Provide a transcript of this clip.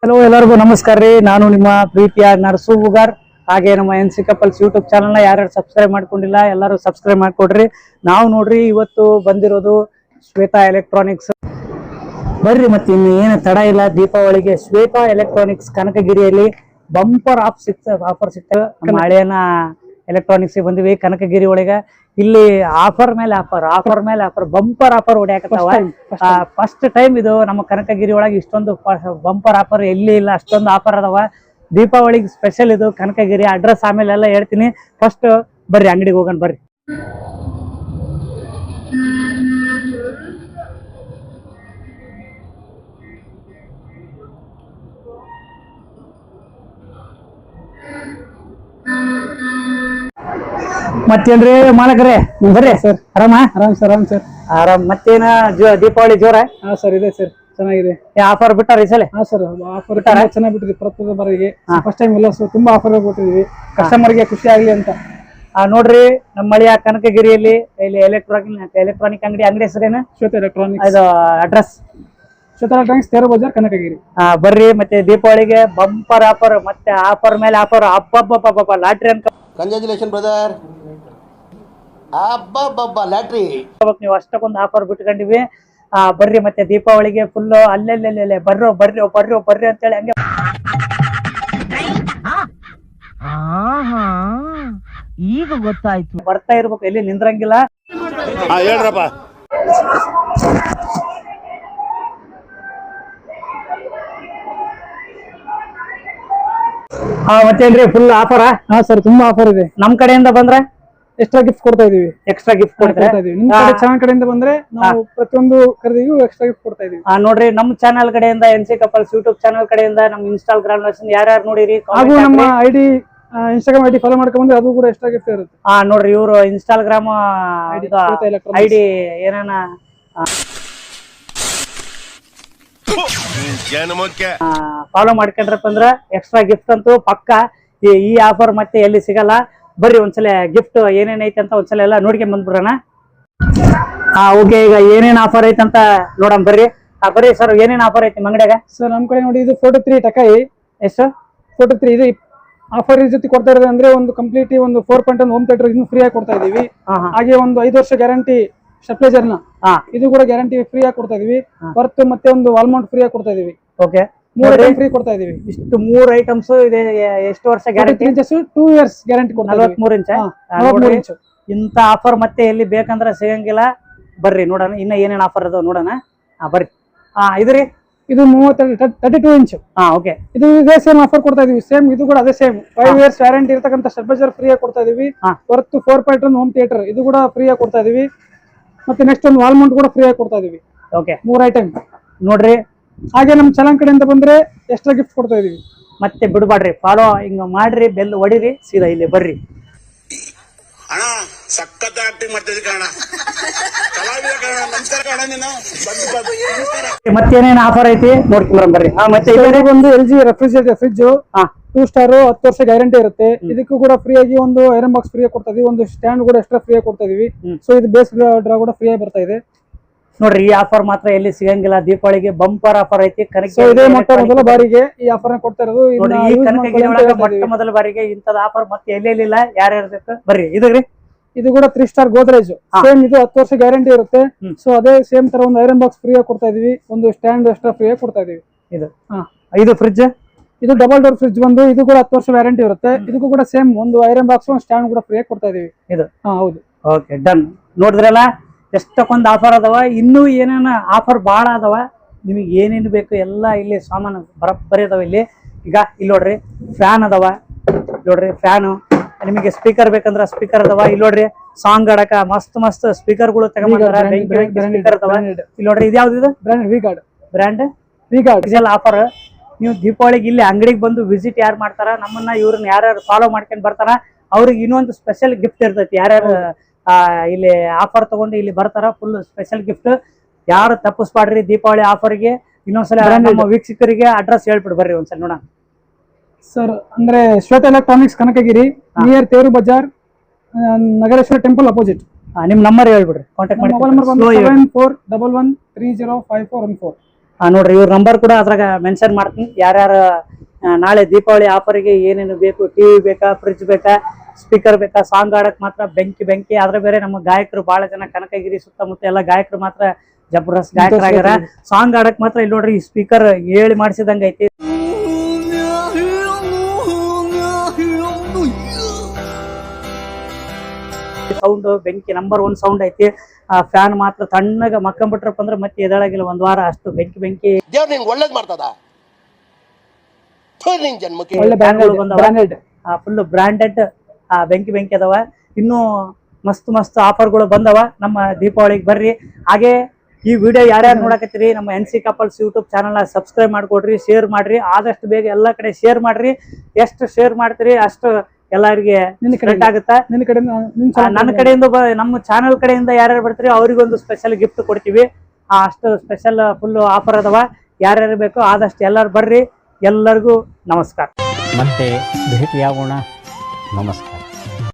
Hello ಎಲ್ಲರಿಗೂ ನಮಸ್ಕಾರ ರೀ. ನಾನು ನಿಮ್ಮ ಪ್ರೀತಿಯ ನರ್ಸು ಹುಗಾರ್. ಹಾಗೆ ನಮ್ಮ NC Couples ಯೂಟ್ಯೂಬ್ ಚಾನಲ್ನ ಯಾರ್ಯಾರು ಸಬ್ಸ್ಕ್ರೈಬ್ ಮಾಡ್ಕೊಂಡಿಲ್ಲ ಎಲ್ಲರೂ ಸಬ್ಸ್ಕ್ರೈಬ್ ಮಾಡ್ಕೊಡ್ರಿ. ನಾವು ನೋಡ್ರಿ ಇವತ್ತು ಬಂದಿರೋದು ಶ್ವೇತಾ ಎಲೆಕ್ಟ್ರಾನಿಕ್ಸ್. ಬರ್ರಿ ಮತ್ತೆ ಇನ್ನು ಏನು ತಡ ಇಲ್ಲ, ದೀಪಾವಳಿಗೆ ಶ್ವೇತಾ ಎಲೆಕ್ಟ್ರಾನಿಕ್ಸ್ ಕನಕಗಿರಿಯಲ್ಲಿ ಬಂಪರ್ ಆಫರ್ ಸಿಗ್ತವೆ. ನಮ್ಮ ಹಳೆಯನ ಎಲೆಕ್ಟ್ರಾನಿಕ್ಸ್ ಬಂದಿವಿ ಕನಕಗಿರಿ ಒಳಗ. ಇಲ್ಲಿ ಆಫರ್ ಮೇಲೆ ಆಫರ್ ಬಂಪರ್ ಆಫರ್ ಹೊಡ್ಯಾಕತ್ತಾವ. ಫಸ್ಟ್ ಟೈಮ್ ಇದು ನಮ್ಮ ಕನಕಗಿರಿ ಒಳಗೆ ಇಷ್ಟೊಂದು ಬಂಪರ್ ಆಫರ್ ಎಲ್ಲಿ ಇಲ್ಲ, ಅಷ್ಟೊಂದು ಆಫರ್ ಅದಾವ. ದೀಪಾವಳಿಗೆ ಸ್ಪೆಷಲ್ ಇದು ಕನಕಗಿರಿ. ಅಡ್ರೆಸ್ ಆಮೇಲೆ ಎಲ್ಲ ಹೇಳ್ತೀನಿ. ಫಸ್ಟ್ ಬರ್ರಿ ಅಂಗಡಿಗೆ ಹೋಗೋಣ ಬರ್ರಿ. ಮತ್ತೇನ್ರಿ ಮಾಲಕರೇ, ಬರ್ರಿ ಸರ್. ಆರಾಮ? ಆರಾಮ್ ಸರ್, ಆರಾಮ್ ಸರ್, ಆರಾಮ್. ಮತ್ತೇನ ದೀಪಾವಳಿ ಜೋರ? ಹಾ ಸರ್, ಇದೆ ಸರ್, ಚೆನ್ನಾಗಿದೆ. ಆಫರ್ ಬಿಟ್ಟಾರ ಈ ಸಲ? ಹಾ ಸರ್, ಆಫರ್ ಚೆನ್ನಾಗಿ ಬಿಟ್ಟಿದ್ವಿ. ಪ್ರತಿಯೊಂದು ಬಾರಿಗೆ ಫಸ್ಟ್ ಟೈಮ್ ಎಲ್ಲ ತುಂಬಾ ಆಫರ್ ಕೊಟ್ಟಿದ್ವಿ ಕಸ್ಟಮರ್ಗೆ ಖುಷಿ ಆಗ್ಲಿ ಅಂತ. ನೋಡ್ರಿ ನಮ್ಮ ಮಳೆಯ ಕನಕಗಿರಿಯಲ್ಲಿ ಇಲ್ಲಿ ಎಲೆಕ್ಟ್ರಾನಿಕ್ ಅಂಗಡಿ ಹೆಸರೇನು? ಶ್ವೇತಾ ಎಲೆಕ್ಟ್ರಾನಿಕ್ಸ್. ಇದು ಅಡ್ರೆಸ್ ಶ್ವೇತಾ ಎಲೆಕ್ಟ್ರಾನಿಕ್ಸ್, ತೇರು ಬಜಾರ್, ಕನಕಗಿರಿ. ಬರ್ರಿ. ಮತ್ತೆ ದೀಪಾವಳಿಗೆ ಬಂಪರ್ ಆಫರ್, ಮತ್ತೆ ಆಫರ್ ಮೇಲೆ ಆಫರ್. ಅಬ್ಬಬ್ಬಬ್ಬ ಲಾಟ್ರಿ ಅನ್ಕ. Congratulation brother. ಅಬ್ಬಬ್ಬಬ್ಬ ಲಾಟ್ರಿ. ನೀವು ಅಷ್ಟಕ್ಕೊಂದು ಆಫರ್ ಬಿಟ್ಕೊಂಡಿವಿ. ಬರ್ರಿ ಮತ್ತೆ ದೀಪಾವಳಿಗೆ ಫುಲ್ ಅಲ್ಲೆಲ್ಲೆಲ್ಲೆ ಬರ್ರಿ ಅಂತೇಳಿ ಹಂಗೆ ಈಗ ಗೊತ್ತಾಯ್ತು. ಬರ್ತಾ ಇರ್ಬೇಕು, ಎಲ್ಲಿ ನಿಂದ್ರಂಗಿಲ್ಲ. ಹೇಳ್ರಪ್ಪ. ಮತ್ತೇನ್ರಿ ಫುಲ್ ಆಫರ್? ಹಾ ಸರ್, ತುಂಬಾ ಆಫರ್ ಇದೆ. ನಮ್ ಕಡೆಯಿಂದ ಬಂದ್ರೆ ಎಕ್ಸ್ಟ್ರಾ ಗಿಫ್ಟ್ ಕೊಡ್ತಾ ಇದೀವಿ. ಎಕ್ಸ್ಟ್ರಾ ಗಿಫ್ಟ್ ಕೊಡ್ತಾ ಇದೀವಿ. ನಿಮ್ ಚಾನಲ್ ಕಡೆಯಿಂದ ಬಂದ್ರೆ ನಾವು ಪ್ರತಿಯೊಂದು ಖರೀದಿಗೂ ಎಕ್ಸ್ಟ್ರಾ ಗಿಫ್ಟ್ ಕೊಡ್ತಾ ಇದೀವಿ. ನೋಡ್ರಿ ನಮ್ಮ ಚಾನಲ್ ಕಡೆಯಿಂದ, NC Couples ಯೂಟ್ಯೂಬ್ ಚಾನಲ್ ಕಡೆಯಿಂದ, ನಮ್ಮ ಇನ್ಸ್ಟಾಗ್ರಾಮ್ ಯಾರ್ಯಾರು ನೋಡಿರಿ ಹಾಗೂ ನಮ್ಮ ಐಡಿ ಇನ್ಸ್ಟಾಗ್ರಾಮ್ ಐಡಿ ಫಾಲೋ ಮಾಡ್ಕೊಂಡ್ ಬಂದ್ರೆ ಅದು ಕೂಡ ಎಕ್ಸ್ಟ್ರಾ ಗಿಫ್ಟ್ ಇರುತ್ತೆ. ನೋಡ್ರಿ ಇವರು ಇನ್ಸ್ಟಾಗ್ರಾಮ್ ಐಡಿ ಏನಾನ ಫಾಲೋ ಮಾಡ್ಕೊಂಡ್ರಪ್ಪ ಅಂದ್ರ ಎಕ್ಸ್ಟ್ರಾ ಗಿಫ್ಟ್ ಅಂತೂ ಪಕ್ಕ. ಈ ಆಫರ್ ಮತ್ತೆ ಎಲ್ಲಿ ಸಿಗಲ್ಲ. ಬರ್ರಿ ಒಂದ್ಸಲ ಗಿಫ್ಟ್ ಏನೇನ್ ಐತೆ ಅಂತ ಒಂದ್ಸಲ ಎಲ್ಲ ನೋಡ್ಕೊಂಡ್ ಬಂದ್ಬಿಡೋಣ. ಓಕೆ, ಈಗ ಏನೇನ್ ಆಫರ್ ಐತೆ ಅಂತ ನೋಡಮ್ ಬರ್ರಿ. ಬರ್ರಿ ಸರ್, ಏನೇನ್ ಆಫರ್ ಐತಿ ಅಂಗಡಿಯಾಗ? ಸರ್ ನಮ್ ಕಡೆ ನೋಡಿ, ಇದು 43 ಟಕಾಯಿ. ಎಷ್ಟು? 43. ಇದು ಆಫರ್ ಜೊತೆ ಕೊಡ್ತಾ ಇರೋದು ಅಂದ್ರೆ ಒಂದು ಕಂಪ್ಲೀಟ್ ಒಂದು 4.1 ಹೋಮ್ ಥಿಯೇಟರ್ ಇದನ್ನು ಫ್ರೀ ಆಗಿ ಕೊಡ್ತಾ ಇದೀವಿ. ಹಾಗೆ ಒಂದು 5 ವರ್ಷ ಗ್ಯಾರಂಟಿ ಸ್ಟೆಪ್ಲೈಸರ್ ನ ಇದು ಕೂಡ ಗ್ಯಾರಂಟಿ ಫ್ರೀ ಆಗಿ ಕೊಡ್ತಾ ಇದೀವಿ. ಬರ್ತ್ ಮತ್ತೆ ಒಂದು ವಾಲ್ಮೌಂಟ್ ಫ್ರೀ ಆಗಿ ಕೊಡ್ತಾ ಇದೀವಿ. ಓಕೆ, 3 ಐಟಮ್ ಫ್ರೀ ಕೊಡ್ತಾ ಇದೀವಿ. ಇಷ್ಟು 3 ಐಟಮ್ಸ್ ಇದೆ. ಎಷ್ಟು ವರ್ಷ ಗ್ಯಾರಂಟಿ? 2 ಇಯರ್ಸ್ ಗ್ಯಾರಂಟಿ ಕೊಡ್ತಾ ಇದೀವಿ. 43 ಇಂಚ್. ಇಂತ ಆಫರ್ ಮತ್ತೆ ಎಲ್ಲಿ ಬೇಕಂದ್ರೆ ಸಿಗಂಗಿಲ್ಲ. ಬರ್ರಿ ನೋಡೋಣ ಇನ್ನ ಏನೇನ್ ಆಫರ್ ಅದಾವ ನೋಡೋಣ. ಬರ್ರಿ. ಇದ್ರಿ ಇದು 32 ಇಂಚ್. ಓಕೆ, ಇದು ಇದೇ ಸೇಮ್ ಆಫರ್ ಕೊಡ್ತಾ ಇದೀವಿ. ಸೇಮ್ ಇದು ಕೂಡ ಅದೇ ಸೇಮ್ 5 ಇಯರ್ಸ್ ವ್ಯಾರಂಟಿ ಇರತಕ್ಕಂತ ಸ್ಟೆಪ್ಲೈಸರ್ ಫ್ರೀ ಆಗಿ ಕೊಡ್ತಾ ಇದೀವಿ. ವರ್ತ್ 4.1 ಹೋಮ್ ಥಿಯೇಟರ್ ಇದು ಕೂಡ ಫ್ರೀ ಆಗಿ ಕೊಡ್ತಾ ಇದೀವಿ. ಮತ್ತೆ ನೆಕ್ಸ್ಟ್ ಒಂದು ವಾಲ್ಮೌಂಟ್ ಕೂಡ ಫ್ರೀ ಆಗಿ ಕೊಡ್ತಾ ಇದೀವಿ. ಓಕೆ, 3 ಐಟಮ್ ನೋಡ್ರಿ. ಹಾಗೆ ನಮ್ ಚಲನ್ ಕಡೆಯಿಂದ ಬಂದ್ರೆ ಎಕ್ಸ್ಟ್ರಾ ಗಿಫ್ಟ್ ಕೊಡ್ತಾ ಇದೀವಿ. ಮತ್ತೆ ಬಿಡ್ಬಾಡ್ರಿ, ಫಾಲೋ ಹಿಂಗ ಮಾಡ್ರಿ, ಬೆಲ್ ಹೊಡಿರಿ, ಸೀದಾ ಇಲ್ಲಿ ಬರ್ರಿ. ಅಣ್ಣ ಸಖತ್ ಆಕ್ಟಿಂಗ್ ಮಾಡ್ತಿದ್ದೆ ಕಣ, ಕಲಾವಿದ ಕಣ. ನಮಸ್ಕಾರ ಕಣ, ನೀನು ಮತ್ತೇನೇನ್ ಆಫರ್ ಐತಿ ನೋಡ್ಕೊಂಡ್ ಬರ್ರಿ. ಮತ್ತೆ ಒಂದು LG ರೆಫ್ರಿಜರೇಟರ್ ಫ್ರಿಜ್ 2 ಸ್ಟಾರ್ 10 ವರ್ಷ ಗ್ಯಾರಂಟಿ ಇರುತ್ತೆ. ಇದಕ್ಕೂ ಕೂಡ ಫ್ರೀ ಆಗಿ ಒಂದು ಐರನ್ ಬಾಕ್ಸ್ ಫ್ರೀ ಆಗಿ ಕೊಡ್ತಾ ಇದೀವಿ. ಒಂದು ಸ್ಟ್ಯಾಂಡ್ ಕೂಡ ಎಕ್ಸ್ಟ್ರಾ ಫ್ರೀ ಆಗಿ ಕೊಡ್ತಾ ಇದೀವಿ. ಸೊ ಇದು ಬೇಸ್ ಡ್ರಾ ಕೂಡ ಫ್ರೀ ಆಗಿ ಬರ್ತಾ ಇದೆ. ನೋಡ್ರಿ, ಈ ಆಫರ್ ಮಾತ್ರ ಎಲ್ಲಿ ಸಿಗಂಗಿಲ್ಲ. ದೀಪಾವಳಿಗೆ ಬಂಪರ್ ಆಫರ್ ಐತಿ. ಇದೇ ಮೊದಲ ಬಾರಿಗೆ ಈ ಆಫರ್ ಕೊಡ್ತಾ ಇರೋದು. ಈ ಕನಕಗಿರಿ ಒಳಗೆ ಮೊದಲ ಬಾರಿಗೆ ಇಂತದ ಆಫರ್ ಮತ್ತೆ ಎಲ್ಲೆಲ್ಲಿಲ್ಲ. ಯಾರ್ಯಾರು ಬರ್ರಿ. ಇದ್ರಿ ಇದು ಕೂಡ 3 ಸ್ಟಾರ್ ಗೋದ್ರೇಜ್ ಸೇಮ್. ಇದು 10 ವರ್ಷ ಗ್ಯಾರಂಟಿ ಇರುತ್ತೆ. ಸೊ ಅದೇ ಸೇಮ್ ತರ ಒಂದು ಐರನ್ ಬಾಕ್ಸ್ ಫ್ರೀ ಆಗಿ ಕೊಡ್ತಾ ಇದೀವಿ. ಒಂದು ಸ್ಟ್ಯಾಂಡ್ ಎಕ್ಸ್ಟ್ರಾ ಫ್ರೀ ಆಗಿ ಕೊಡ್ತಾ ಇದೀವಿ. ಇದು ಫ್ರಿಜ್, ಇದು ಡಬಲ್ ಡೋರ್ ಫ್ರಿಜ್ ಬಂದು ಇದು ಕೂಡ 10 ವರ್ಷ ವ್ಯಾರಂಟಿ ಇರುತ್ತೆ. ಇದಕ್ಕೂ ಕೂಡ ಸೇಮ್ ಒಂದು ಐರನ್ ಬಾಕ್ಸ್ ಒಂದು ಸ್ಟ್ಯಾಂಡ್ ಕೂಡ ಫ್ರೀ ಆಗಿ ಕೊಡ್ತಾ ಇದೀವಿ. ಇದು ಹೌದು. Okay, done. ನೋಡಿದ್ರಲ್ಲ ಎಷ್ಟಕ್ಕೊಂದು ಆಫರ್ ಅದಾವ. ಇನ್ನೂ ಏನೇನ ಆಫರ್ ಬಾಳ ಅದಾವ. ನಿಮಗೆ ಏನೇನು ಬೇಕು ಎಲ್ಲ ಇಲ್ಲಿ ಸಾಮಾನು ಬರೀ ಅದಾವ ಇಲ್ಲಿ. ಈಗ ಇಲ್ಲಿ ನೋಡ್ರಿ ಫ್ಯಾನ್ ಅದಾವ. ನೋಡ್ರಿ ಫ್ಯಾನು. ನಿಮಗೆ ಸ್ಪೀಕರ್ ಬೇಕಂದ್ರ ಸ್ಪೀಕರ್ ಅದಾವ. ಇಲ್ಲಿ ನೋಡ್ರಿ ಸಾಂಗ್ ಆಡಕ ಮಸ್ತ್ ಸ್ಪೀಕರ್ಗಳು ತಗೊಂಡ್ಬಂದಾರ. ಸ್ಪೀಕರ್ ಅದಾವ. ಇಲ್ಲಿ ನೋಡ್ರಿ ಇದು ಯಾವ್ದು? Brand V Guard. ಇದೆಲ್ಲ ಆಫರ್. ನೀವು ದೀಪಾವಳಿಗೆ ಇಲ್ಲಿ ಅಂಗಡಿಗೆ ಬಂದು ವಿಸಿಟ್ ಯಾರು ಮಾಡ್ತಾರ, ನಮ್ಮನ್ನ ಇವ್ರನ್ನ ಯಾರ್ಯಾರು ಫಾಲೋ ಮಾಡ್ಕೊಂಡ್ ಬರ್ತಾರ, ಅವ್ರಿಗೆ ಇನ್ನೊಂದು ಸ್ಪೆಷಲ್ ಗಿಫ್ಟ್ ಇರ್ತೈತಿ. ಯಾರ್ಯಾರು ಇಲ್ಲಿ ಆಫರ್ ತಗೊಂಡು ಇಲ್ಲಿ ಬರ್ತಾರ, ಫುಲ್ ಸ್ಪೆಷಲ್ ಗಿಫ್ಟ್. ಯಾರು ತಪ್ಪಿಸ್ಬಾಡ್ರಿ ದೀಪಾವಳಿ ಆಫರ್ಗೆ. ಇನ್ನೊಂದ್ಸಲ ನಮ್ಮ ವೀಕ್ಷಕರಿಗೆ ಅಡ್ರೆಸ್ ಹೇಳ್ಬಿಡ್ ಬರ್ರಿ ಒಂದ್ಸಲ ನೋಡೋಣ. ಸರ್ ಅಂದ್ರೆ ಶ್ವೇತಾ ಎಲೆಕ್ಟ್ರಾನಿಕ್ಸ್ ಕನಕಗಿರಿ, ನಿಯರ್ ತೇರು ಬಜಾರ್, ನಗರೇಶ್ವರ ಟೆಂಪಲ್ ಅಪೋಸಿಟ್. ನಿಮ್ ನಂಬರ್ ಹೇಳ್ಬಿಡ್ರಿ, ಕಾಂಟ್ಯಾಕ್ಟ್ ಮಾಡಿ. Mobile number 7411305414. ನೋಡ್ರಿ ಇವ್ರ ನಂಬರ್ ಕೂಡ ಅದ್ರಾಗ ಮೆನ್ಷನ್ ಮಾಡ್ತೀನಿ. ಯಾರ್ಯಾರ ನಾಳೆ ದೀಪಾವಳಿ ಆಫರ್ಗೆ ಏನೇನು ಬೇಕು, ಟಿವಿ ಬೇಕಾ, ಫ್ರಿಡ್ಜ್ ಬೇಕಾ, ಸ್ಪೀಕರ್ ಬೇಕಾ, ಸಾಂಗ್ ಆಡಕ್ ಮಾತ್ರ ಬೆಂಕಿ ಆದ್ರೆ ಬೇರೆ ನಮ್ಮ ಗಾಯಕರು ಬಹಳ ಜನ ಕನಕಗಿರಿ ಸುತ್ತಮುತ್ತ ಎಲ್ಲ ಗಾಯಕರು ಮಾತ್ರ ಜಬರ್ದಸ್ತ್ ಗಾಯಕರಾಗ್ಯಾರ. ಸಾಂಗ್ ಆಡಕ್ ಮಾತ್ರ ಇಲ್ಲಿ ನೋಡ್ರಿ ಸ್ಪೀಕರ್ ಹೇಳಿ ಮಾಡಿಸಿದಂಗ ಐತಿ. ಸೌಂಡ್ ಬೆಂಕಿ ನಂಬರ್ 1 ಸೌಂಡ್ ಐತಿ. ಫ್ಯಾನ್ ಮಾತ್ರ ತಣ್ಣಗ ಮಕ್ಕಂಬಿಟ್ರಪ್ಪ ಅಂದ್ರೆ ಮತ್ತೆ ಎದಳಾಗಿಲ್ಲ ಒಂದ್ ವಾರ, ಅಷ್ಟು ಬೆಂಕಿ ದೇವ್ರ ನಿಂಗೆ ಒಳ್ಳೇದ್ ಮಾಡ್ತದ. ಜನ್ಮಕ್ಕೆ ಒಳ್ಳೆ ಬ್ರಾಂಡೆಡ್ ಫುಲ್ ಬ್ರಾಂಡೆಡ್ ಬೆಂಕಿ ಅದಾವ. ಇನ್ನು ಮಸ್ತ್ ಆಫರ್ಗಳು ಬಂದವ. ನಮ್ಮ ದೀಪಾವಳಿಗೆ ಬರ್ರಿ. ಹಾಗೆ ಈ ವಿಡಿಯೋ ಯಾರ್ಯಾರು ನೋಡಕತ್ತೀರಿ ನಮ್ಮ NC couples YouTube channel subscribe ಮಾಡ್ಕೊಡ್ರಿ, ಶೇರ್ ಮಾಡ್ರಿ, ಆದಷ್ಟು ಬೇಗ ಎಲ್ಲಾ ಕಡೆ ಶೇರ್ ಮಾಡ್ರಿ. ಎಷ್ಟು ಶೇರ್ ಮಾಡ್ತೀರಿ ಅಷ್ಟು ಎಲ್ಲರಿಗೆ ಸ್ಪ್ರೆಡ್ ಆಗುತ್ತಾ. ನನ್ನ ಕಡೆಯಿಂದ ನಮ್ಮ ಚಾನಲ್ ಕಡೆಯಿಂದ ಯಾರ್ಯಾರು ಬರ್ತೀರಿ ಅವ್ರಿಗೊಂದು ಸ್ಪೆಷಲ್ ಗಿಫ್ಟ್ ಕೊಡ್ತೀವಿ. ಅಷ್ಟು ಸ್ಪೆಷಲ್ ಫುಲ್ ಆಫರ್ ಅದಾವ. ಯಾರ್ಯಾರು ಬೇಕೋ ಆದಷ್ಟು ಎಲ್ಲರೂ ಬರ್ರಿ. ಎಲ್ಲರಿಗೂ ನಮಸ್ಕಾರ. ಮತ್ತೆ ಭೇಟಿಯಾಗೋಣ. ನಮಸ್ಕಾರ.